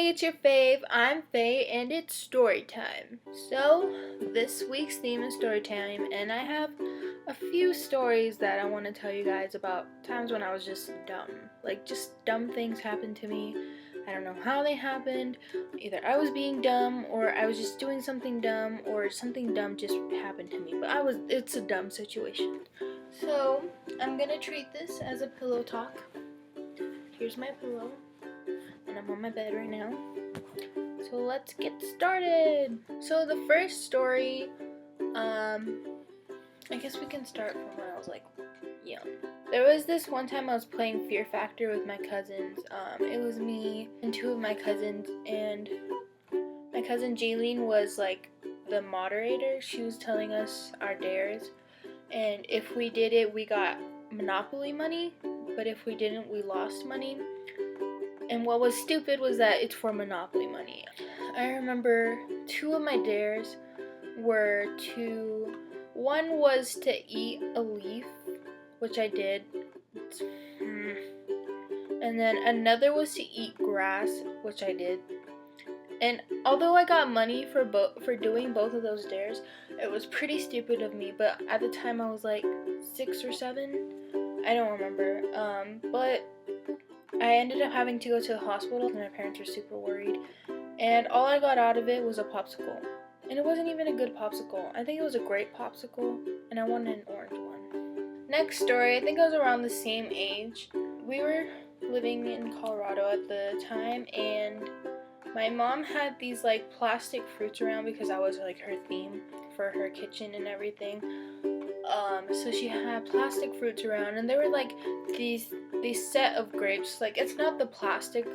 Hey, it's your fave. I'm Faye, and it's story time. So, this week's theme is story time, and I have a few stories that I want to tell you guys about times when I was just dumb. Like, just dumb things happened to me. I don't know how they happened. Either I was being dumb, or I was just doing something dumb, or something dumb just happened to me. But it's a dumb situation. So, I'm gonna treat this as a pillow talk. Here's my pillow. And I'm on my bed right now. So let's get started. So the first story, I guess we can start from when I was like young. There was this one time I was playing Fear Factor with my cousins. It was me and two of my cousins, and my cousin Jaylene was like the moderator. She was telling us our dares, and if we did it, we got Monopoly money, but if we didn't, we lost money. And what was stupid was that it's for Monopoly money. I remember two of my dares were one was to eat a leaf, which I did. And then another was to eat grass, which I did. And although I got money for doing both of those dares, it was pretty stupid of me. But at the time I was like 6 or 7. I don't remember. But I ended up having to go to the hospital, and my parents were super worried. And all I got out of it was a popsicle. And it wasn't even a good popsicle. I think it was a grape popsicle, and I wanted an orange one. Next story, I think I was around the same age. We were living in Colorado at the time, and my mom had these like plastic fruits around because that was like her theme for her kitchen and everything. So she had plastic fruits around, and they were like these set of grapes. Like, it's not the plastic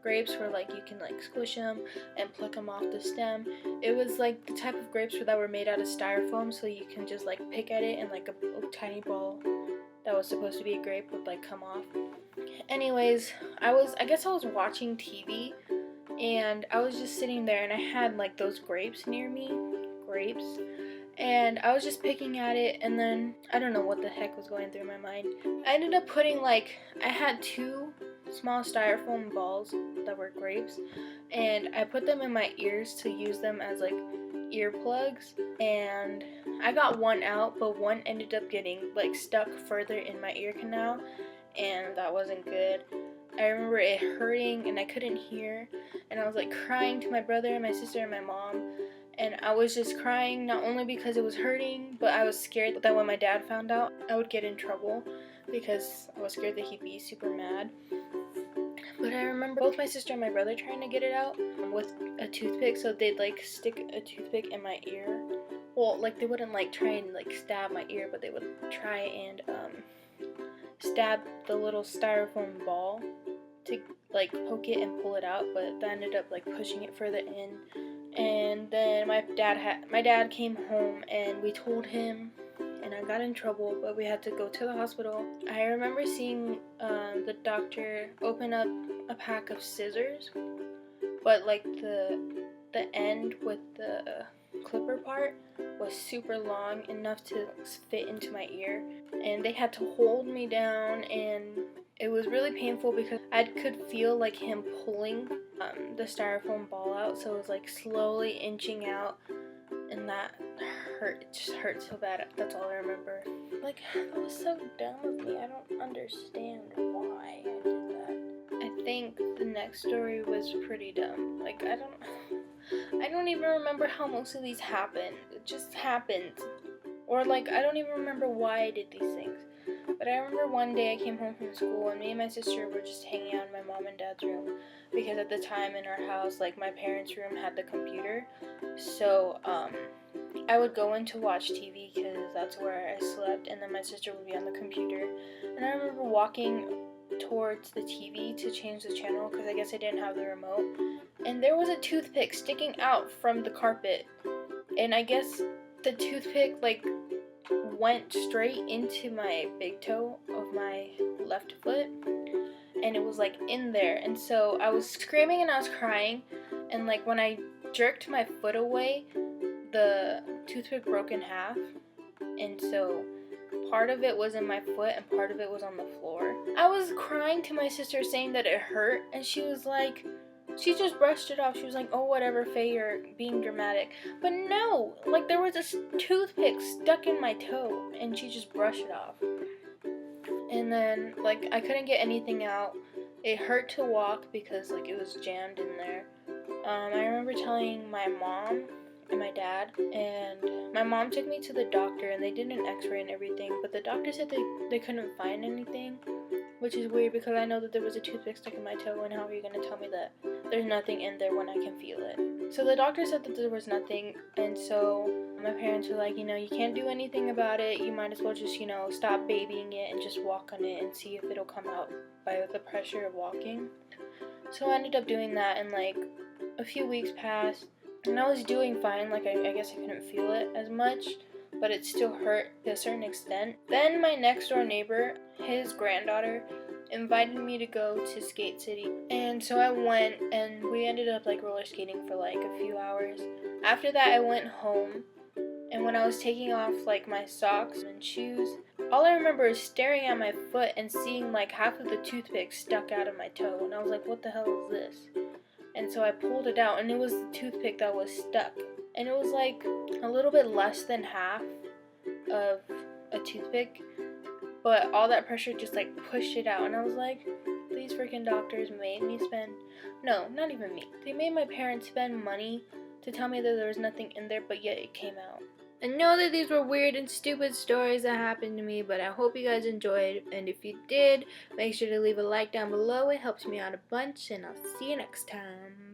grapes where like you can like squish them and pluck them off the stem. It was like the type of grapes that were made out of styrofoam, so you can just like pick at it, and like a tiny ball that was supposed to be a grape would like come off. Anyways, I guess I was watching TV, and I was just sitting there, and I had like those grapes near me. And I was just picking at it, and then I don't know what the heck was going through my mind. I ended up putting I had 2 small styrofoam balls that were grapes, and I put them in my ears to use them as like earplugs, and I got one out, but one ended up getting like stuck further in my ear canal, and that wasn't good. I remember it hurting, and I couldn't hear, and I was like crying to my brother and my sister and my mom. And I was just crying, not only because it was hurting, but I was scared that when my dad found out, I would get in trouble, because I was scared that he'd be super mad. But I remember both my sister and my brother trying to get it out with a toothpick, so they'd like stick a toothpick in my ear. Well, like they wouldn't like try and like stab my ear, but they would try and stab the little styrofoam ball to like poke it and pull it out, but that ended up like pushing it further in. And then my dad came home, and we told him, and I got in trouble, but we had to go to the hospital. I remember seeing the doctor open up a pack of scissors, but like the end with the clipper part was super long, enough to fit into my ear, and they had to hold me down, and it was really painful because I could feel like him pulling the styrofoam ball out, so it was like slowly inching out, and that hurt. It just hurt so bad. That's all I remember. Like, that was so dumb of me. I don't understand why I did that. I think the next story was pretty dumb. Like, I don't even remember how most of these happened. It just happened. Or like, I don't even remember why I did these things. But I remember one day I came home from school, and me and my sister were just hanging out in my mom and dad's room, because at the time in our house, like, my parents' room had the computer. So I would go in to watch TV because that's where I slept, and then my sister would be on the computer. And I remember walking towards the TV to change the channel, because I guess I didn't have the remote, and there was a toothpick sticking out from the carpet, and I guess the toothpick like went straight into my big toe of my left foot, and it was like in there. And so I was screaming and I was crying, and like when I jerked my foot away, the toothpick broke in half, and so part of it was in my foot and part of it was on the floor. I was crying to my sister saying that it hurt, and she was like, She just brushed it off. She was like, oh, whatever, Faye, you're being dramatic. But no, like, there was a toothpick stuck in my toe, and she just brushed it off. And then, like, I couldn't get anything out. It hurt to walk because, like, it was jammed in there. I remember telling my mom and my dad, and my mom took me to the doctor, and they did an x-ray and everything, but the doctor said they couldn't find anything, which is weird because I know that there was a toothpick stuck in my toe, and how are you going to tell me that there's nothing in there when I can feel it? So the doctor said that there was nothing, and so my parents were like, you can't do anything about it. You might as well just, stop babying it and just walk on it and see if it'll come out by the pressure of walking. So I ended up doing that, and like a few weeks passed, and I was doing fine. Like I guess I couldn't feel it as much, but it still hurt to a certain extent. Then my next door neighbor, his granddaughter, invited me to go to Skate City, and so I went, and we ended up like roller skating for like a few hours. After that, I went home, and when I was taking off like my socks and shoes, all I remember is staring at my foot and seeing like half of the toothpick stuck out of my toe, and I was like, what the hell is this? And so I pulled it out, and it was the toothpick that was stuck, and it was like a little bit less than half of a toothpick, but all that pressure just like pushed it out, and I was like, these freaking doctors made me spend, no, not even me, they made my parents spend money to tell me that there was nothing in there, but yet it came out. I know that these were weird and stupid stories that happened to me, but I hope you guys enjoyed, and if you did, make sure to leave a like down below. It helps me out a bunch, and I'll see you next time.